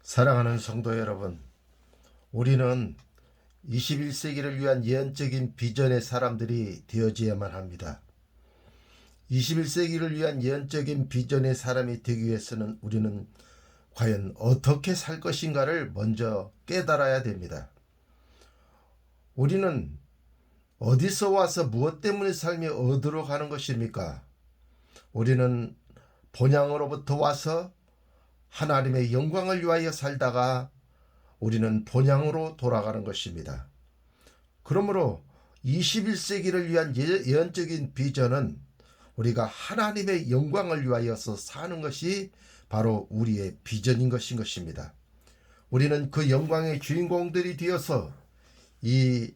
사랑하는 성도 여러분, 우리는 21세기를 위한 예언적인 비전의 사람들이 되어져야만 합니다. 21세기를 위한 예언적인 비전의 사람이 되기 위해서는 우리는 과연 어떻게 살 것인가를 먼저 깨달아야 됩니다. 우리는 어디서 와서 무엇 때문에 삶이 어디로 가는 것입니까? 우리는 본향으로부터 와서 하나님의 영광을 위하여 살다가 우리는 본향으로 돌아가는 것입니다. 그러므로 21세기를 위한 예언적인 비전은 우리가 하나님의 영광을 위하여서 사는 것이 바로 우리의 비전인 것입니다. 우리는 그 영광의 주인공들이 되어서 이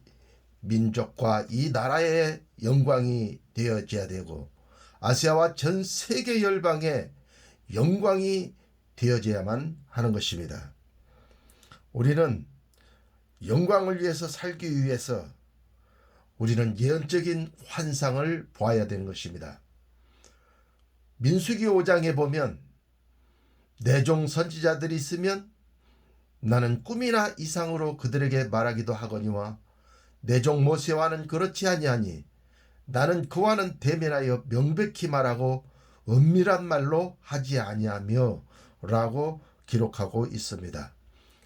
민족과 이 나라의 영광이 되어져야 되고 아시아와 전 세계 열방의 영광이 되어져야만 하는 것입니다. 우리는 영광을 위해서 살기 위해서 우리는 예언적인 환상을 보아야 되는 것입니다. 민수기 5장에 보면 내 종 선지자들이 있으면 나는 꿈이나 이상으로 그들에게 말하기도 하거니와 내 종 모세와는 그렇지 아니하니 나는 그와는 대면하여 명백히 말하고 은밀한 말로 하지 아니하며 라고 기록하고 있습니다.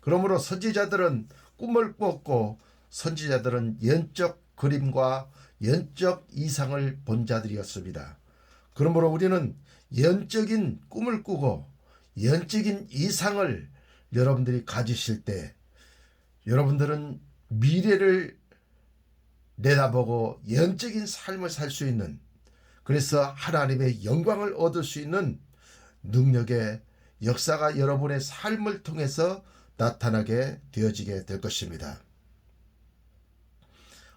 그러므로 선지자들은 꿈을 꾸었고 선지자들은 영적 그림과 영적 이상을 본 자들이었습니다. 그러므로 우리는 영적인 꿈을 꾸고 영적인 이상을 여러분들이 가지실 때 여러분들은 미래를 내다보고 영적인 삶을 살 수 있는, 그래서 하나님의 영광을 얻을 수 있는 능력의 역사가 여러분의 삶을 통해서 나타나게 되어지게 될 것입니다.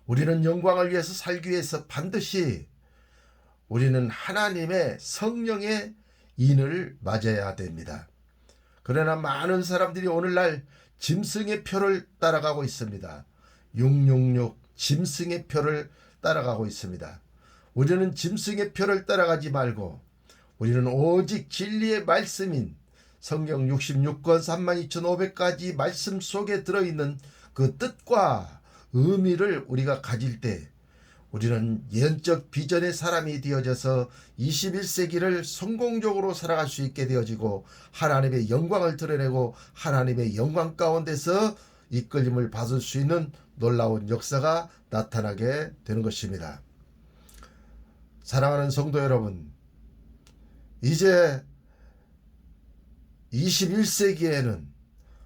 우리는 영광을 위해서 살기 위해서 반드시 우리는 하나님의 성령의 인을 맞아야 됩니다. 그러나 많은 사람들이 오늘날 짐승의 표를 따라가고 있습니다. 666 짐승의 표를 따라가고 있습니다. 우리는 짐승의 표를 따라가지 말고 우리는 오직 진리의 말씀인 성경 66권 32,500가지 말씀 속에 들어있는 그 뜻과 의미를 우리가 가질 때 우리는 예언적 비전의 사람이 되어져서 21세기를 성공적으로 살아갈 수 있게 되어지고 하나님의 영광을 드러내고 하나님의 영광 가운데서 이끌림을 받을 수 있는 놀라운 역사가 나타나게 되는 것입니다. 사랑하는 성도 여러분, 이제 21세기에는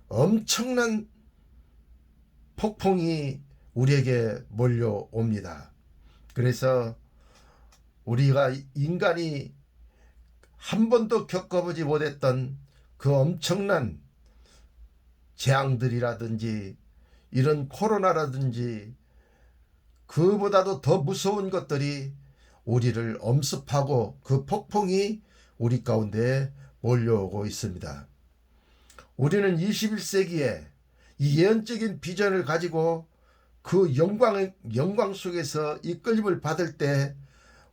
엄청난 폭풍이 우리에게 몰려옵니다. 그래서 우리가 인간이 한 번도 겪어보지 못했던 그 엄청난 재앙들이라든지 이런 코로나라든지 그보다도 더 무서운 것들이 우리를 엄습하고 그 폭풍이 우리 가운데 몰려오고 있습니다. 우리는 21세기에 이 예언적인 비전을 가지고 그 영광 속에서 이끌림을 받을 때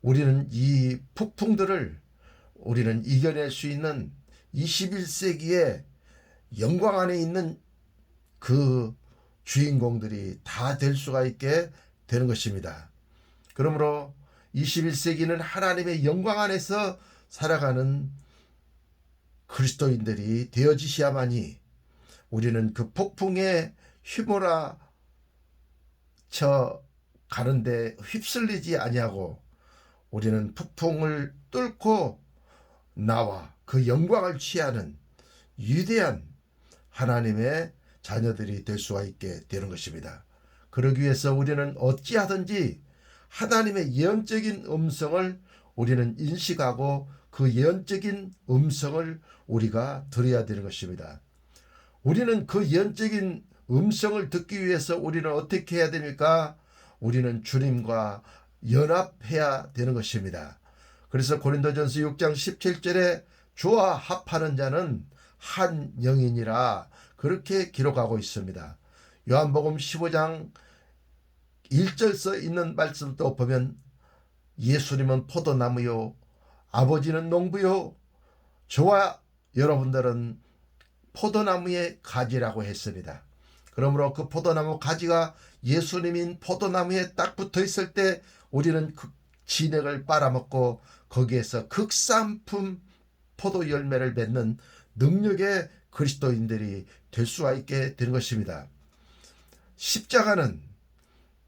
우리는 이 폭풍들을 우리는 이겨낼 수 있는 21세기의 영광 안에 있는 그 주인공들이 다 될 수가 있게 되는 것입니다. 그러므로 21세기는 하나님의 영광 안에서 살아가는 그리스도인들이 되어지셔야만이 우리는 그 폭풍에 휘몰아 쳐 가는데 휩쓸리지 아니하고 우리는 폭풍을 뚫고 나와 그 영광을 취하는 위대한 하나님의 자녀들이 될 수가 있게 되는 것입니다. 그러기 위해서 우리는 어찌하든지 하나님의 예언적인 음성을 우리는 인식하고 그 예언적인 음성을 우리가 들어야 되는 것입니다. 우리는 그 예언적인 음성을 듣기 위해서 우리는 어떻게 해야 됩니까? 우리는 주님과 연합해야 되는 것입니다. 그래서 고린도전서 6장 17절에 주와 합하는 자는 한 영이니라 그렇게 기록하고 있습니다. 요한복음 15장 1절 써 있는 말씀도 보면 예수님은 포도나무요 아버지는 농부요 저와 여러분들은 포도나무의 가지라고 했습니다. 그러므로 그 포도나무 가지가 예수님인 포도나무에 딱 붙어 있을 때 우리는 그 진액을 빨아먹고 거기에서 극상품 포도 열매를 맺는 능력의 그리스도인들이 될 수가 있게 되는 것입니다. 십자가는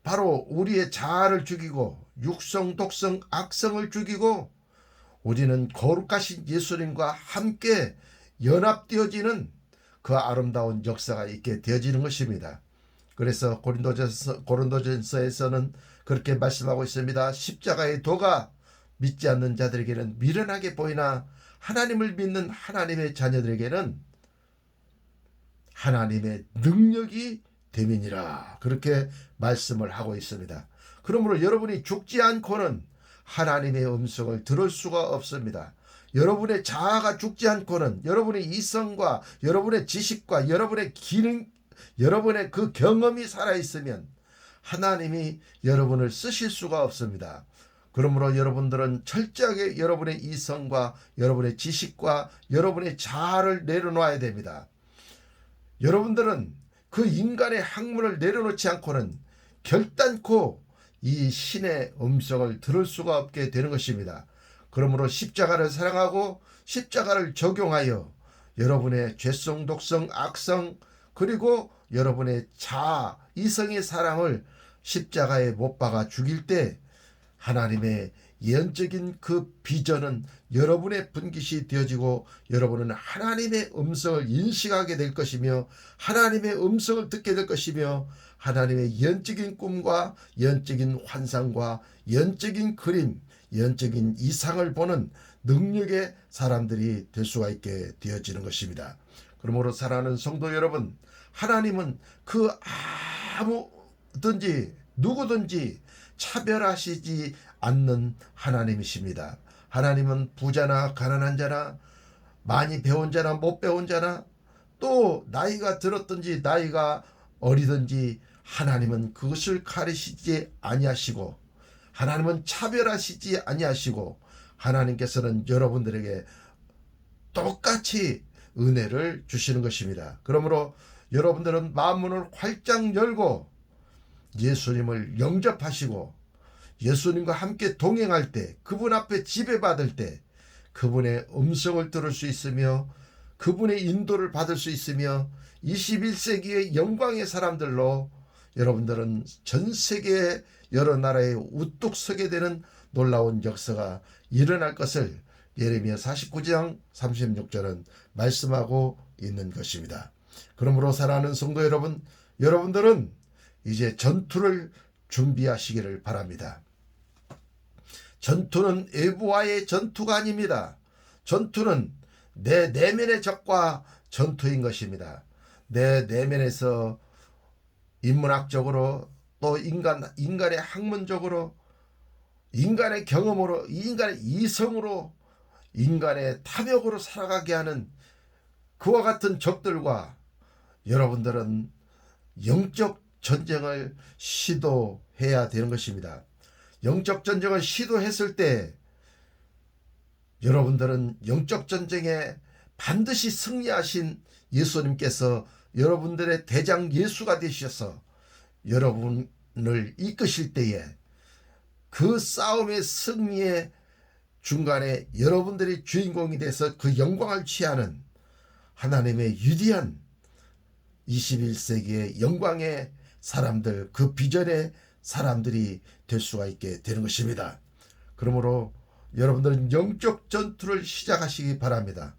바로 우리의 자아를 죽이고 육성, 독성, 악성을 죽이고 우리는 거룩하신 예수님과 함께 연합되어지는 그 아름다운 역사가 있게 되어지는 것입니다. 그래서 고린도전서에서는 그렇게 말씀하고 있습니다. 십자가의 도가 믿지 않는 자들에게는 미련하게 보이나 하나님을 믿는 하나님의 자녀들에게는 하나님의 능력이 됨이니라. 그렇게 말씀을 하고 있습니다. 그러므로 여러분이 죽지 않고는 하나님의 음성을 들을 수가 없습니다. 여러분의 자아가 죽지 않고는 여러분의 이성과 여러분의 지식과 여러분의 기능, 여러분의 그 경험이 살아있으면 하나님이 여러분을 쓰실 수가 없습니다. 그러므로 여러분들은 철저하게 여러분의 이성과 여러분의 지식과 여러분의 자아를 내려놓아야 됩니다. 여러분들은 그 인간의 학문을 내려놓지 않고는 결단코 이 신의 음성을 들을 수가 없게 되는 것입니다. 그러므로 십자가를 사랑하고 십자가를 적용하여 여러분의 죄성, 독성, 악성 그리고 여러분의 자아, 이성의 사랑을 십자가에 못 박아 죽일 때 하나님의 예언적인 그 비전은 여러분의 분깃이 되어지고 여러분은 하나님의 음성을 인식하게 될 것이며 하나님의 음성을 듣게 될 것이며 하나님의 예언적인 꿈과 예언적인 환상과 예언적인 그림, 예언적인 이상을 보는 능력의 사람들이 될 수가 있게 되어지는 것입니다. 그러므로 사랑하는 성도 여러분, 하나님은 그 아무든지 누구든지 차별하시지 않는 하나님이십니다. 하나님은 부자나 가난한 자나 많이 배운 자나 못 배운 자나 또 나이가 들었든지 나이가 어리든지 하나님은 그것을 가리시지 아니하시고 하나님은 차별하시지 아니하시고 하나님께서는 여러분들에게 똑같이 은혜를 주시는 것입니다. 그러므로 여러분들은 마음문을 활짝 열고 예수님을 영접하시고 예수님과 함께 동행할 때 그분 앞에 지배받을 때 그분의 음성을 들을 수 있으며 그분의 인도를 받을 수 있으며 21세기의 영광의 사람들로 여러분들은 전 세계의 여러 나라에 우뚝 서게 되는 놀라운 역사가 일어날 것을 예레미야 49장 36절은 말씀하고 있는 것입니다. 그러므로 사랑하는 성도 여러분, 여러분들은 이제 전투를 준비하시기를 바랍니다. 전투는 외부와의 전투가 아닙니다. 전투는 내 내면의 적과 전투인 것입니다. 내 내면에서 인문학적으로 또 인간의 학문적으로 인간의 경험으로 인간의 이성으로 인간의 탐욕으로 살아가게 하는 그와 같은 적들과 여러분들은 영적 전쟁을 시도해야 되는 것입니다. 영적 전쟁을 시도했을 때 여러분들은 영적 전쟁에 반드시 승리하신 예수님께서 여러분들의 대장 예수가 되셔서 여러분을 이끄실 때에 그 싸움의 승리의 중간에 여러분들이 주인공이 돼서 그 영광을 취하는 하나님의 위대한 21세기의 영광의 사람들, 그 비전의 사람들이 될 수가 있게 되는 것입니다. 그러므로 여러분들은 영적 전투를 시작하시기 바랍니다.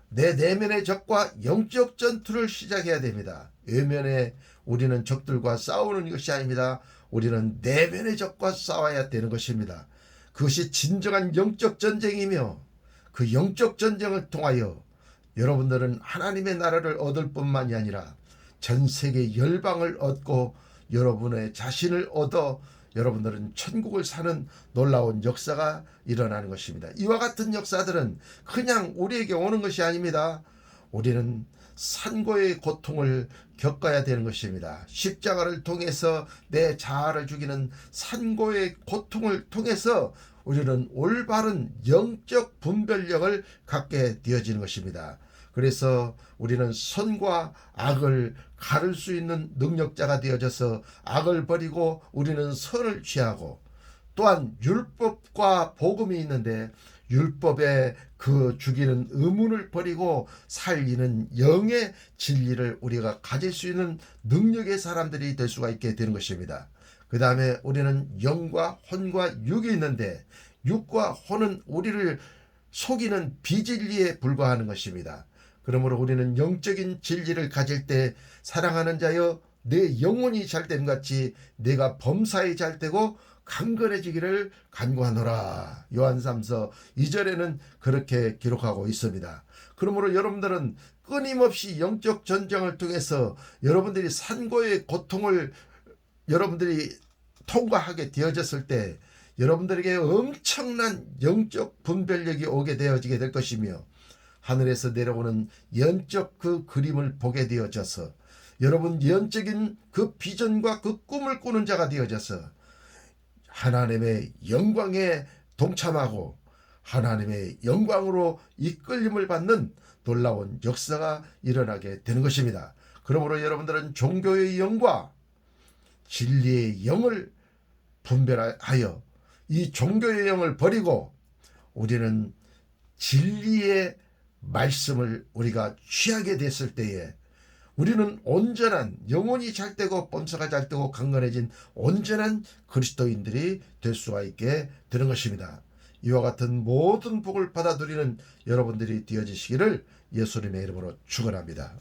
내 내면의 적과 영적 전투를 시작해야 됩니다. 외면에 우리는 적들과 싸우는 것이 아닙니다. 우리는 내면의 적과 싸워야 되는 것입니다. 그것이 진정한 영적 전쟁이며 그 영적 전쟁을 통하여 여러분들은 하나님의 나라를 얻을 뿐만이 아니라 전 세계 열방을 얻고 여러분의 자신을 얻어 여러분들은 천국을 사는 놀라운 역사가 일어나는 것입니다. 이와 같은 역사들은 그냥 우리에게 오는 것이 아닙니다. 우리는 산고의 고통을 겪어야 되는 것입니다. 십자가를 통해서 내 자아를 죽이는 산고의 고통을 통해서 우리는 올바른 영적 분별력을 갖게 되어지는 것입니다. 그래서 우리는 선과 악을 가를 수 있는 능력자가 되어져서 악을 버리고 우리는 선을 취하고, 또한 율법과 복음이 있는데 율법의 그 죽이는 의문을 버리고 살리는 영의 진리를 우리가 가질 수 있는 능력의 사람들이 될 수가 있게 되는 것입니다. 그 다음에 우리는 영과 혼과 육이 있는데 육과 혼은 우리를 속이는 비진리에 불과하는 것입니다. 그러므로 우리는 영적인 진리를 가질 때 사랑하는 자여 내 영혼이 잘됨 같이 내가 범사에 잘되고 강건해지기를 간구하노라. 요한3서 2절에는 그렇게 기록하고 있습니다. 그러므로 여러분들은 끊임없이 영적 전쟁을 통해서 여러분들이 산고의 고통을 여러분들이 통과하게 되어졌을 때 여러분들에게 엄청난 영적 분별력이 오게 되어지게 될 것이며, 하늘에서 내려오는 영적 그 그림을 보게 되어져서 여러분 영적인 그 비전과 그 꿈을 꾸는 자가 되어져서 하나님의 영광에 동참하고 하나님의 영광으로 이끌림을 받는 놀라운 역사가 일어나게 되는 것입니다. 그러므로 여러분들은 종교의 영과 진리의 영을 분별하여 이 종교의 영을 버리고 우리는 진리의 말씀을 우리가 취하게 됐을 때에 우리는 온전한, 영혼이 잘되고 범사가 잘되고 강건해진 온전한 그리스도인들이 될 수가 있게 되는 것입니다. 이와 같은 모든 복을 받아들이는 여러분들이 되어지시기를 예수님의 이름으로 축원합니다.